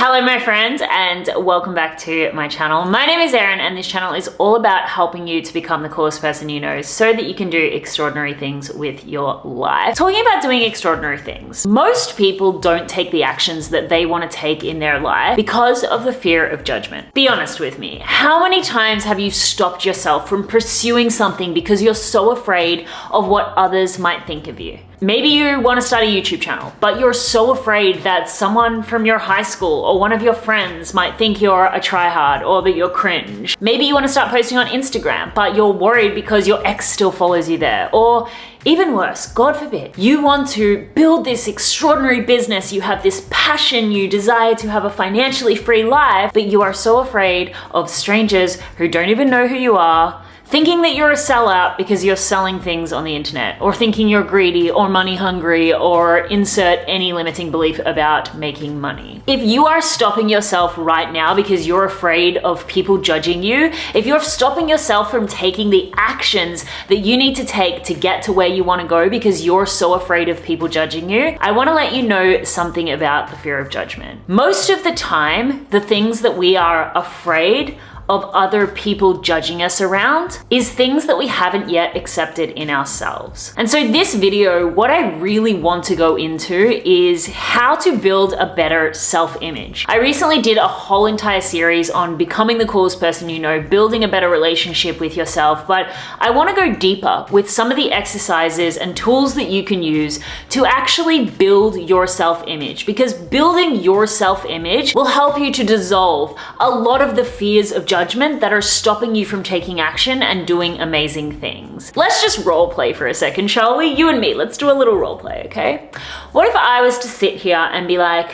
Hello my friends, and welcome back to my channel. My name is Erin, and this channel is all about helping you to become the coolest person you know so that you can do extraordinary things with your life. Talking about doing extraordinary things, most people don't take the actions that they want to take in their life because of the fear of judgment. Be honest with me. How many times have you stopped yourself from pursuing something because you're so afraid of what others might think of you? Maybe you want to start a YouTube channel, but you're so afraid that someone from your high school or one of your friends might think you're a tryhard or that you're cringe. Maybe you want to start posting on Instagram, but you're worried because your ex still follows you there. Or even worse, God forbid, you want to build this extraordinary business, you have this passion, you desire to have a financially free life, but you are so afraid of strangers who don't even know who you are, thinking that you're a sellout because you're selling things on the internet, or thinking you're greedy or money hungry, or insert any limiting belief about making money. If you are stopping yourself right now because you're afraid of people judging you, if you're stopping yourself from taking the actions that you need to take to get to where you want to go because you're so afraid of people judging you, I want to let you know something about the fear of judgment. Most of the time, the things that we are afraid of other people judging us around is things that we haven't yet accepted in ourselves. And so this video, what I really want to go into is how to build a better self-image. I recently did a whole entire series on becoming the coolest person you know, building a better relationship with yourself, but I want to go deeper with some of the exercises and tools that you can use to actually build your self-image, because building your self-image will help you to dissolve a lot of the fears of judgment that are stopping you from taking action and doing amazing things. Let's just role play for a second, shall we? You and me, let's do a little role play, okay? What if I was to sit here and be like,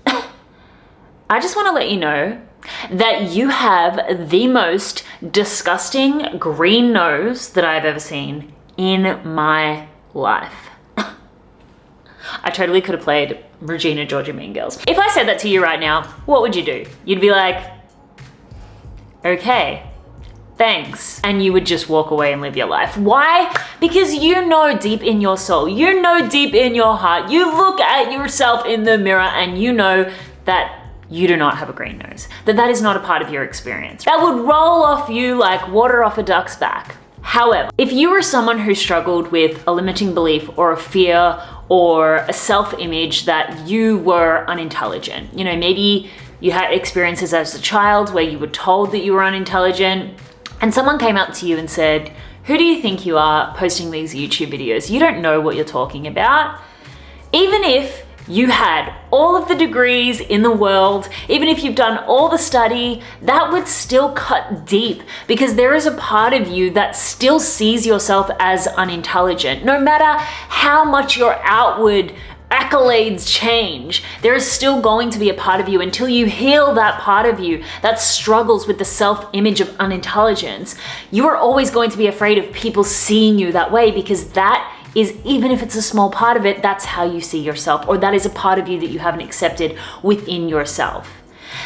I just want to let you know that you have the most disgusting green nose that I've ever seen in my life. I totally could have played Regina Georgia Mean Girls. If I said that to you right now, what would you do? You'd be like, okay, thanks. And you would just walk away and live your life. Why? Because you know deep in your soul, you know deep in your heart, you look at yourself in the mirror and you know that you do not have a green nose, that is not a part of your experience. That would roll off you like water off a duck's back. However, if you were someone who struggled with a limiting belief or a fear or a self-image that you were unintelligent, you know, maybe you had experiences as a child where you were told that you were unintelligent, and someone came up to you and said, who do you think you are posting these YouTube videos? You don't know what you're talking about. Even if you had all of the degrees in the world, even if you've done all the study, that would still cut deep, because there is a part of you that still sees yourself as unintelligent. No matter how much your outward accolades change, there is still going to be a part of you, until you heal that part of you that struggles with the self-image of unintelligence. You are always going to be afraid of people seeing you that way, because that is, even if it's a small part of it, that's how you see yourself, or that is a part of you that you haven't accepted within yourself.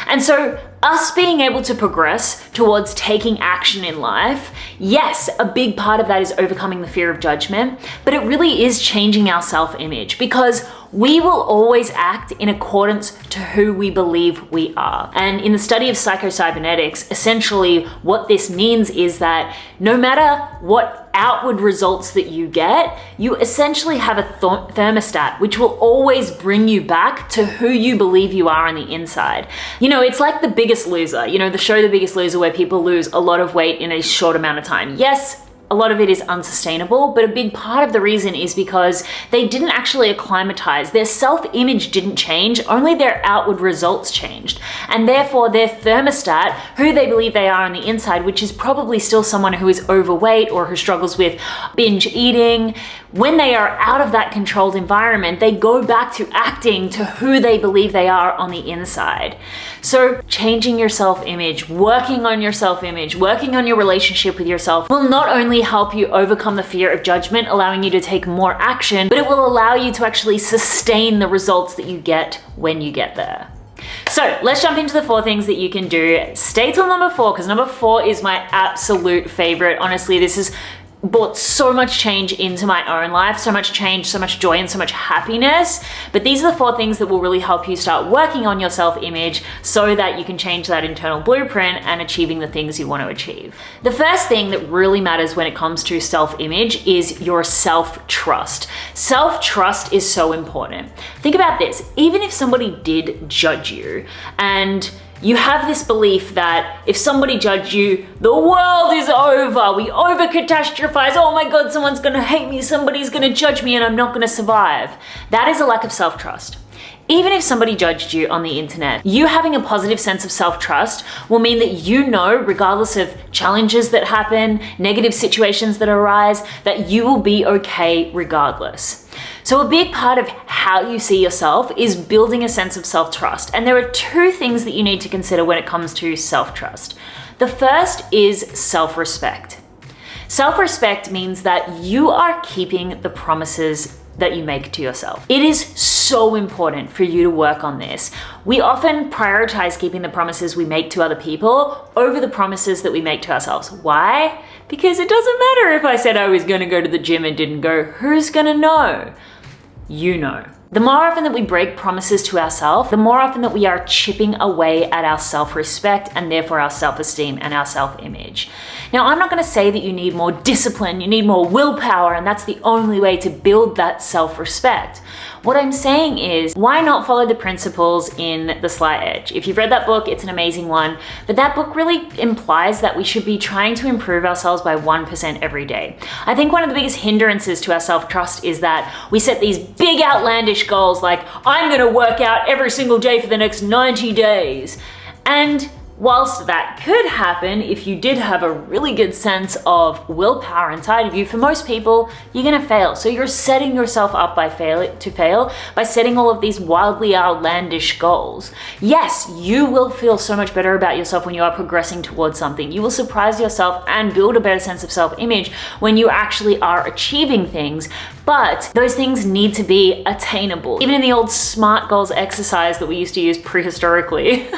And so us being able to progress towards taking action in life, yes, a big part of that is overcoming the fear of judgment, but it really is changing our self-image, because we will always act in accordance to who we believe we are. And in the study of psychocybernetics, essentially what this means is that no matter what outward results that you get, you essentially have a thermostat which will always bring you back to who you believe you are on the inside. You know, it's like The Biggest Loser, you know, the show The Biggest Loser, where people lose a lot of weight in a short amount of time. Yes, a lot of it is unsustainable, but a big part of the reason is because they didn't actually acclimatize. Their self-image didn't change, only their outward results changed. And therefore their thermostat, who they believe they are on the inside, which is probably still someone who is overweight or who struggles with binge eating, when they are out of that controlled environment, they go back to acting to who they believe they are on the inside. So changing your self-image, working on your self-image, working on your relationship with yourself will not only help you overcome the fear of judgment, allowing you to take more action, but it will allow you to actually sustain the results that you get when you get there. So let's jump into the 4 things that you can do. Stay till number 4, because number 4 is my absolute favorite. Honestly, this is brought so much change into my own life, so much change, so much joy, and so much happiness. But these are the 4 things that will really help you start working on your self-image so that you can change that internal blueprint and achieving the things you want to achieve. The first thing that really matters when it comes to self-image is your self-trust. Self-trust is so important. Think about this. Even if somebody did judge you and you have this belief that if somebody judged you, the world is over. We over-catastrophize. Oh my God, someone's gonna hate me. Somebody's gonna judge me and I'm not gonna survive. That is a lack of self-trust. Even if somebody judged you on the internet, you having a positive sense of self-trust will mean that you know, regardless of challenges that happen, negative situations that arise, that you will be okay regardless. So a big part of how you see yourself is building a sense of self-trust. And there are 2 things that you need to consider when it comes to self-trust. The first is self-respect. Self-respect means that you are keeping the promises that you make to yourself. It is so important for you to work on this. We often prioritize keeping the promises we make to other people over the promises that we make to ourselves. Why? Because it doesn't matter if I said I was gonna go to the gym and didn't go. Who's gonna know? You know. The more often that we break promises to ourselves, the more often that we are chipping away at our self-respect and therefore our self-esteem and our self-image. Now, I'm not going to say that you need more discipline, you need more willpower, and that's the only way to build that self-respect. What I'm saying is, why not follow the principles in The Slight Edge? If you've read that book, it's an amazing one, but that book really implies that we should be trying to improve ourselves by 1% every day. I think one of the biggest hindrances to our self-trust is that we set these big outlandish goals like, I'm gonna work out every single day for the next 90 days. And whilst that could happen if you did have a really good sense of willpower inside of you, for most people, you're gonna fail. So you're setting yourself up to fail by setting all of these wildly outlandish goals. Yes, you will feel so much better about yourself when you are progressing towards something. You will surprise yourself and build a better sense of self-image when you actually are achieving things, but those things need to be attainable. Even in the old SMART goals exercise that we used to use prehistorically.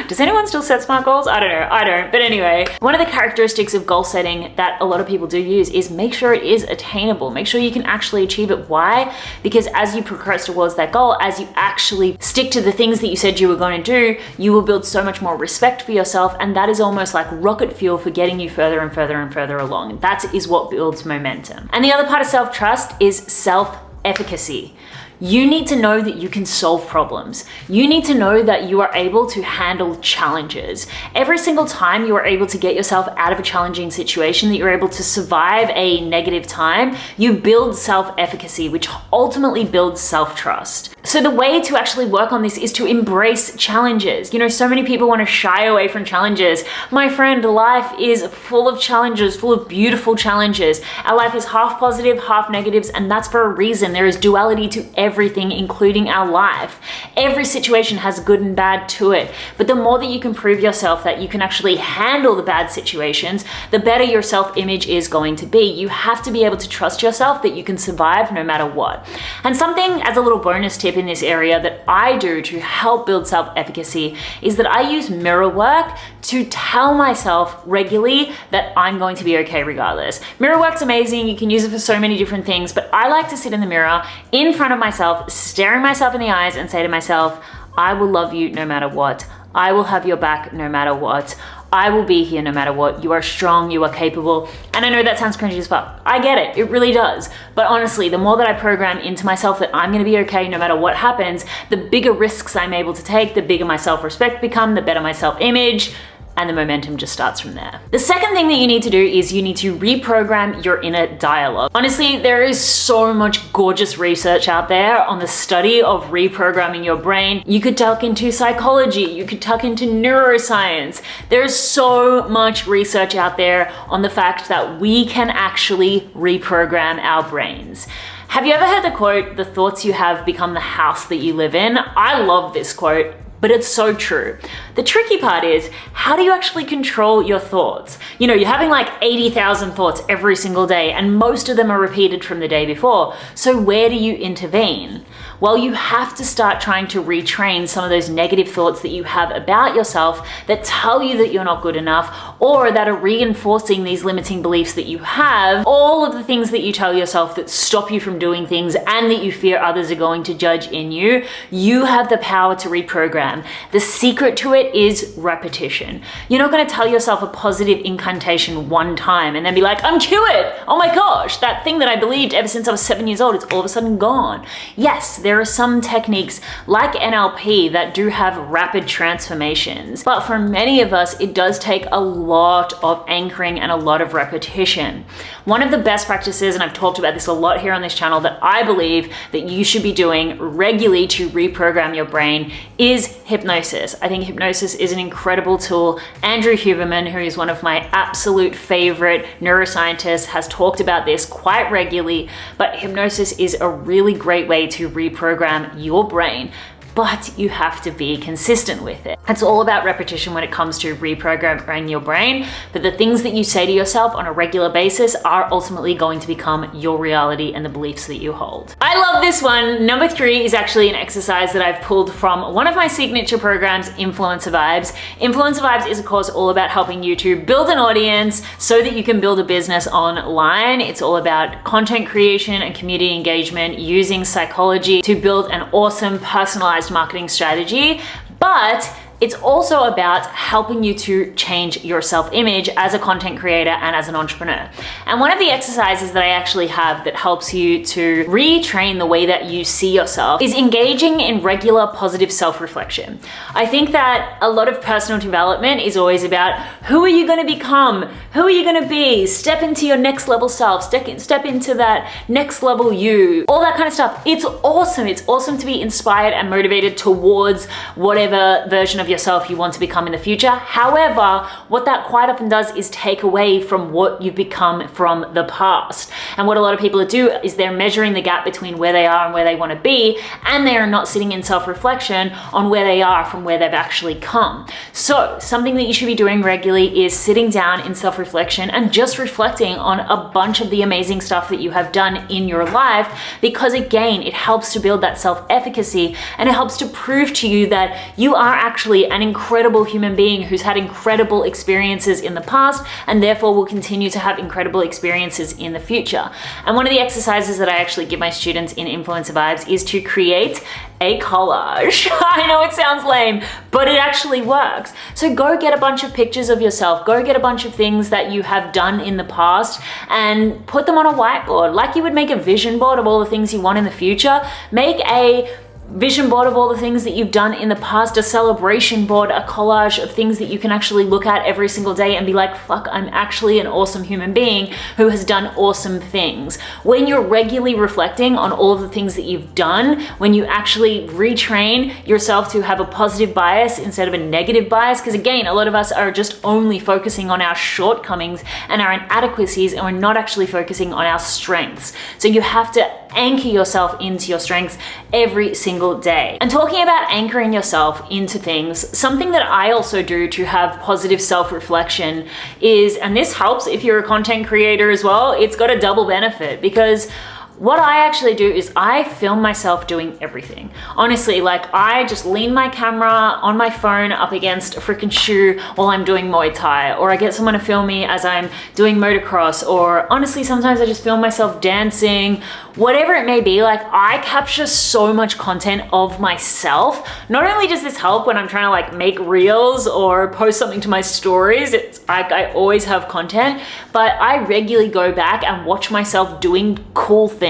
Does anyone still set SMART goals? I don't know, I don't. But anyway, one of the characteristics of goal setting that a lot of people do use is make sure it is attainable. Make sure you can actually achieve it. Why? Because as you progress towards that goal, as you actually stick to the things that you said you were going to do, you will build so much more respect for yourself, and that is almost like rocket fuel for getting you further and further and further along. That is what builds momentum. And the other part of self-trust is self-efficacy. You need to know that you can solve problems. You need to know that you are able to handle challenges. Every single time you are able to get yourself out of a challenging situation, that you're able to survive a negative time, you build self-efficacy, which ultimately builds self-trust. So the way to actually work on this is to embrace challenges. You know, so many people want to shy away from challenges. My friend, life is full of challenges, full of beautiful challenges. Our life is half positive, half negatives, and that's for a reason. There is duality to everything, including our life. Every situation has good and bad to it. But the more that you can prove yourself that you can actually handle the bad situations, the better your self-image is going to be. You have to be able to trust yourself that you can survive no matter what. And something as a little bonus tip in this area that I do to help build self-efficacy is that I use mirror work to tell myself regularly that I'm going to be okay regardless. Mirror work's amazing. You can use it for so many different things, but I like to sit in the mirror in front of myself, staring myself in the eyes and say to myself, I will love you no matter what. I will have your back no matter what. I will be here no matter what. You are strong, you are capable. And I know that sounds cringy as fuck. I get it, it really does. But honestly, the more that I program into myself that I'm gonna be okay no matter what happens, the bigger risks I'm able to take, the bigger my self-respect become, the better my self-image, and the momentum just starts from there. The second thing that you need to do is you need to reprogram your inner dialogue. Honestly, there is so much gorgeous research out there on the study of reprogramming your brain. You could tuck into psychology, you could tuck into neuroscience. There's so much research out there on the fact that we can actually reprogram our brains. Have you ever heard the quote, the thoughts you have become the house that you live in? I love this quote, but it's so true. The tricky part is, how do you actually control your thoughts? You know, you're having like 80,000 thoughts every single day, and most of them are repeated from the day before. So where do you intervene? Well, you have to start trying to retrain some of those negative thoughts that you have about yourself that tell you that you're not good enough, or that are reinforcing these limiting beliefs that you have. All of the things that you tell yourself that stop you from doing things and that you fear others are going to judge in you, you have the power to reprogram. The secret to it is repetition. You're not going to tell yourself a positive incantation one time and then be like, I'm cured. Oh my gosh, that thing that I believed ever since I was 7 years old, it's all of a sudden gone. Yes, there are some techniques like NLP that do have rapid transformations, but for many of us, it does take a lot of anchoring and a lot of repetition. One of the best practices, and I've talked about this a lot here on this channel, that I believe that you should be doing regularly to reprogram your brain is hypnosis. I think hypnosis is an incredible tool. Andrew Huberman, who is one of my absolute favorite neuroscientists, has talked about this quite regularly, but hypnosis is a really great way to reprogram your brain. But you have to be consistent with it. It's all about repetition when it comes to reprogramming your brain, but the things that you say to yourself on a regular basis are ultimately going to become your reality and the beliefs that you hold. I love this one. Number 3 is actually an exercise that I've pulled from one of my signature programs, Influencer Vibes. Influencer Vibes is, of course, all about helping you to build an audience so that you can build a business online. It's all about content creation and community engagement using psychology to build an awesome personalized marketing strategy, but it's also about helping you to change your self-image as a content creator and as an entrepreneur. And one of the exercises that I actually have that helps you to retrain the way that you see yourself is engaging in regular positive self-reflection. I think that a lot of personal development is always about who are you going to become? Who are you going to be? Step into your next level self, step into that next level you, all that kind of stuff. It's awesome. It's awesome to be inspired and motivated towards whatever version of yourself you want to become in the future. However, what that quite often does is take away from what you've become from the past. And what a lot of people do is they're measuring the gap between where they are and where they want to be, and they are not sitting in self-reflection on where they are from where they've actually come. So something that you should be doing regularly is sitting down in self-reflection and just reflecting on a bunch of the amazing stuff that you have done in your life, because again, it helps to build that self-efficacy and it helps to prove to you that you are actually an incredible human being who's had incredible experiences in the past and therefore will continue to have incredible experiences in the future. And one of the exercises that I actually give my students in Influencer Vibes is to create a collage. I know it sounds lame, but it actually works. So go get a bunch of pictures of yourself, go get a bunch of things that you have done in the past and put them on a whiteboard. Like you would make a vision board of all the things you want in the future, make a vision board of all the things that you've done in the past, a celebration board, a collage of things that you can actually look at every single day and be like, fuck, I'm actually an awesome human being who has done awesome things. When you're regularly reflecting on all of the things that you've done, when you actually retrain yourself to have a positive bias instead of a negative bias, because again, a lot of us are just only focusing on our shortcomings and our inadequacies, and we're not actually focusing on our strengths. So you have to anchor yourself into your strengths every single day. And talking about anchoring yourself into things, something that I also do to have positive self-reflection is, and this helps if you're a content creator as well, it's got a double benefit, because what I actually do is I film myself doing everything. Honestly, like I just lean my camera on my phone up against a freaking shoe while I'm doing Muay Thai, or I get someone to film me as I'm doing motocross, or honestly, sometimes I just film myself dancing, whatever it may be. Like I capture so much content of myself. Not only does this help when I'm trying to like make reels or post something to my stories, it's like I always have content, but I regularly go back and watch myself doing cool things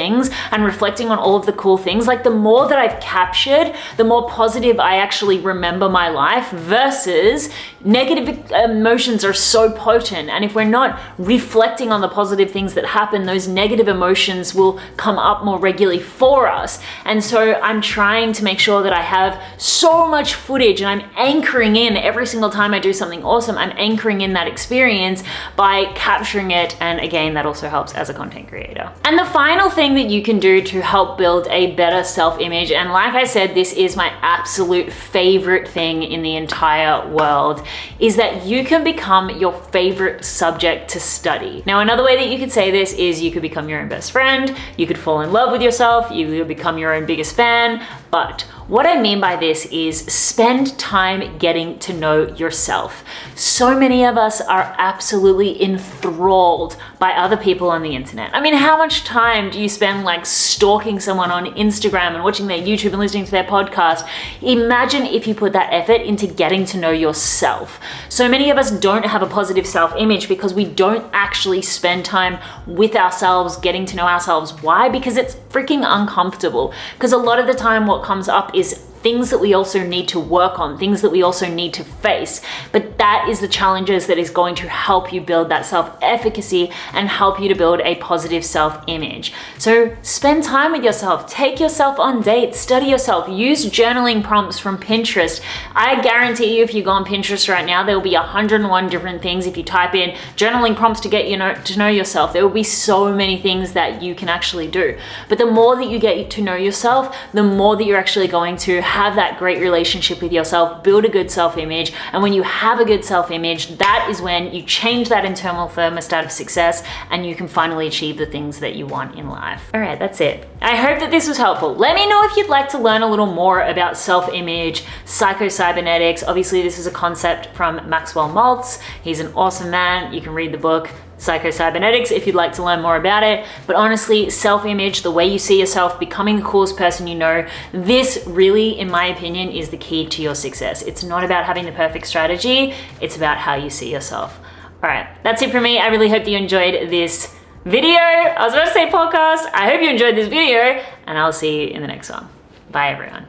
and reflecting on all of the cool things. Like the more that I've captured, the more positive I actually remember my life, versus negative emotions are so potent. And if we're not reflecting on the positive things that happen, those negative emotions will come up more regularly for us. And so I'm trying to make sure that I have so much footage and I'm anchoring in every single time I do something awesome. I'm anchoring in that experience by capturing it. And again, that also helps as a content creator. And the final thing thing that you can do to help build a better self-image. And like I said, this is my absolute favorite thing in the entire world, is that you can become your favorite subject to study. Now, another way that you could say this is you could become your own best friend, you could fall in love with yourself, you could become your own biggest fan. But what I mean by this is spend time getting to know yourself. So many of us are absolutely enthralled by other people on the internet. I mean, how much time do you spend like stalking someone on Instagram and watching their YouTube and listening to their podcast? Imagine if you put that effort into getting to know yourself. So many of us don't have a positive self-image because we don't actually spend time with ourselves, getting to know ourselves. Why? Because it's freaking uncomfortable. Because a lot of the time what comes up is things that we also need to work on, things that we also need to face. But that is the challenges that is going to help you build that self-efficacy and help you to build a positive self-image. So spend time with yourself, take yourself on dates, study yourself, use journaling prompts from Pinterest. I guarantee you if you go on Pinterest right now, there will be 101 different things. If you type in journaling prompts to get to know yourself, there will be so many things that you can actually do. But the more that you get to know yourself, the more that you're actually going to have that great relationship with yourself, build a good self-image. And when you have a good self-image, that is when you change that internal thermostat of success and you can finally achieve the things that you want in life. All right, that's it. I hope that this was helpful. Let me know if you'd like to learn a little more about self-image, psycho-cybernetics. Obviously, this is a concept from Maxwell Maltz. He's an awesome man. You can read the book Psycho-Cybernetics if you'd like to learn more about it. But honestly, self-image, the way you see yourself, becoming the coolest person you know, this really, in my opinion, is the key to your success. It's not about having the perfect strategy, it's about how you see yourself. All right, that's it from me. I really hope you enjoyed this video. I was about to say podcast. I hope you enjoyed this video, and I'll see you in the next one. Bye, everyone.